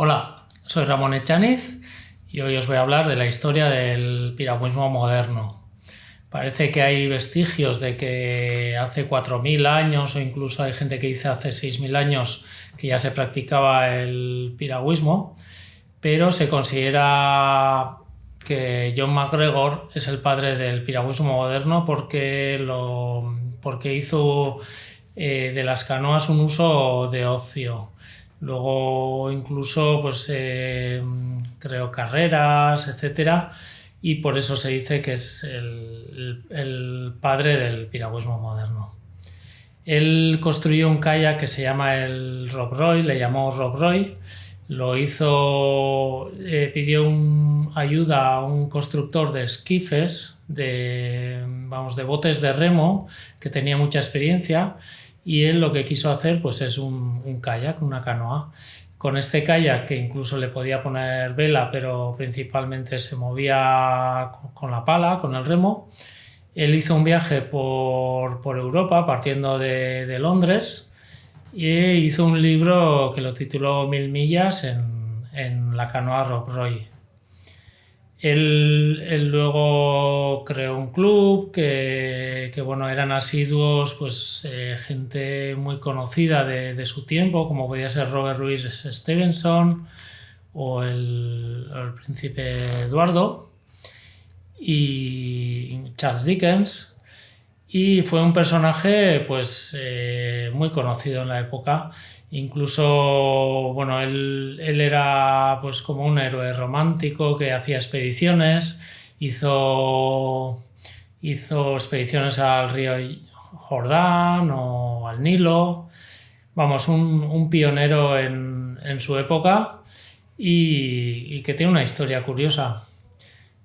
Hola, soy Ramón Echaniz y hoy os voy a hablar de la historia del piragüismo moderno. Parece que hay vestigios de que hace 4.000 años o incluso hay gente que dice hace 6.000 años que ya se practicaba el piragüismo, pero se considera que John MacGregor es el padre del piragüismo moderno porque hizo de las canoas un uso de ocio. Luego incluso creó carreras, etcétera, y por eso se dice que es el padre del piragüismo moderno. Él construyó un kayak que se llama el Rob Roy, le llamó Rob Roy. Lo hizo, pidió ayuda a un constructor de esquifes, de botes de remo, que tenía mucha experiencia, y él lo que quiso hacer pues es un kayak, una canoa. Con este kayak, que incluso le podía poner vela, pero principalmente se movía con la pala, con el remo, él hizo un viaje por Europa, partiendo de Londres, y hizo un libro que lo tituló 1000 millas en la canoa Rob Roy. Él luego creó un club que eran asiduos gente muy conocida de su tiempo, como podía ser Robert Louis Stevenson o el príncipe Eduardo y Charles Dickens, y fue un personaje muy conocido en la época. Incluso, él era como un héroe romántico que hacía expediciones, hizo expediciones al río Jordán o al Nilo. Un pionero en su época y que tiene una historia curiosa.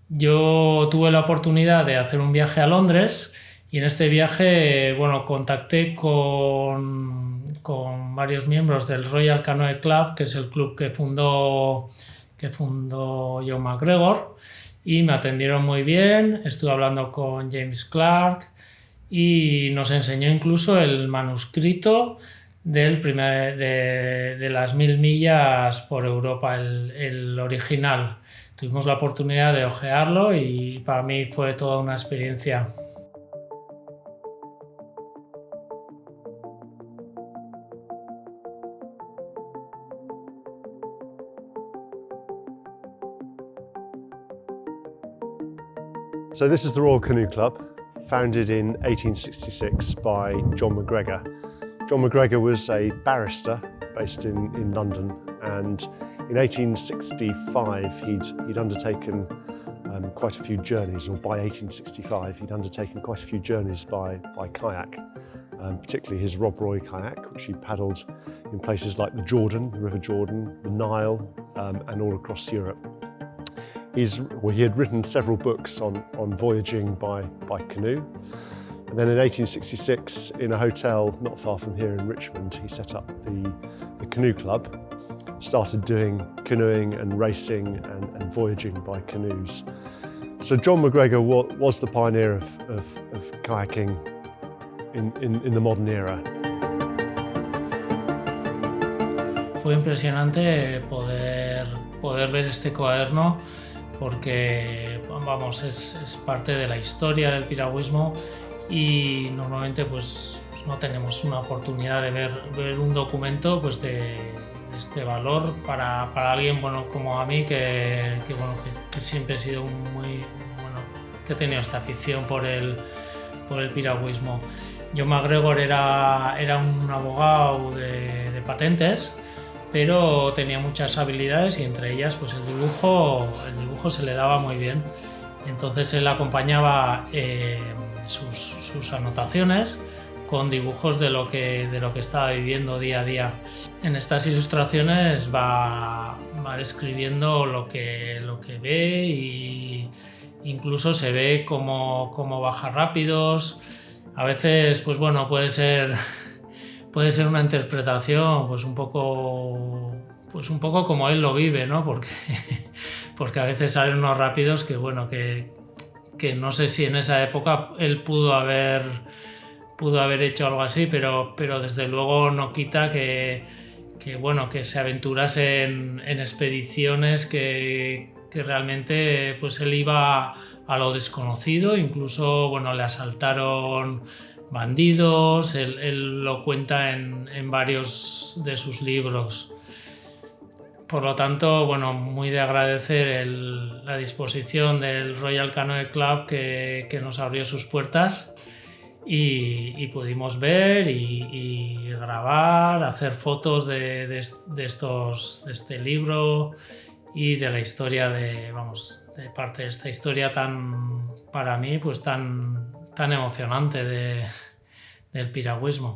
Yo tuve la oportunidad de hacer un viaje a Londres y en este viaje, contacté con varios miembros del Royal Canoe Club, que es el club que fundó John MacGregor, y me atendieron muy bien. Estuve hablando con James Clark y nos enseñó incluso el manuscrito de las 1000 millas por Europa, el original. Tuvimos la oportunidad de hojearlo y para mí fue toda una experiencia. So this is the Royal Canoe Club, founded in 1866 by John MacGregor. John MacGregor was a barrister based in London, and in 1865 he'd undertaken quite a few journeys, or by 1865 he'd undertaken quite a few journeys by kayak, particularly his Rob Roy kayak, which he paddled in places like the Jordan, the River Jordan, the Nile, and all across Europe. He had written several books on voyaging by canoe, and then in 1866, in a hotel not far from here in Richmond, he set up the Canoe Club, started doing canoeing and racing and voyaging by canoes. So John MacGregor was the pioneer of kayaking in the modern era. Fue impresionante poder ver este cuaderno, porque es parte de la historia del piragüismo y normalmente no tenemos una oportunidad de ver un documento de este valor para alguien como a mí que siempre he sido que he tenido esta afición por el piragüismo. John MacGregor era un abogado de patentes, pero tenía muchas habilidades y entre ellas el dibujo se le daba muy bien. Entonces él acompañaba sus anotaciones con dibujos de lo que estaba viviendo día a día. En estas ilustraciones va describiendo lo que ve, y incluso se ve cómo baja rápidos. A veces puede ser una interpretación un poco como él lo vive, ¿no? Porque a veces salen unos rápidos que no sé si en esa época él pudo haber hecho algo así, pero desde luego no quita que bueno, que se aventurase en expediciones que realmente pues él iba a lo desconocido, incluso bueno, le asaltaron bandidos, él lo cuenta en varios de sus libros. Por lo tanto, bueno, muy de agradecer la disposición del Royal Canoe Club que nos abrió sus puertas y pudimos ver y grabar, hacer fotos de este libro y de la historia de parte de esta historia para mí, pues tan emocionante del piragüismo.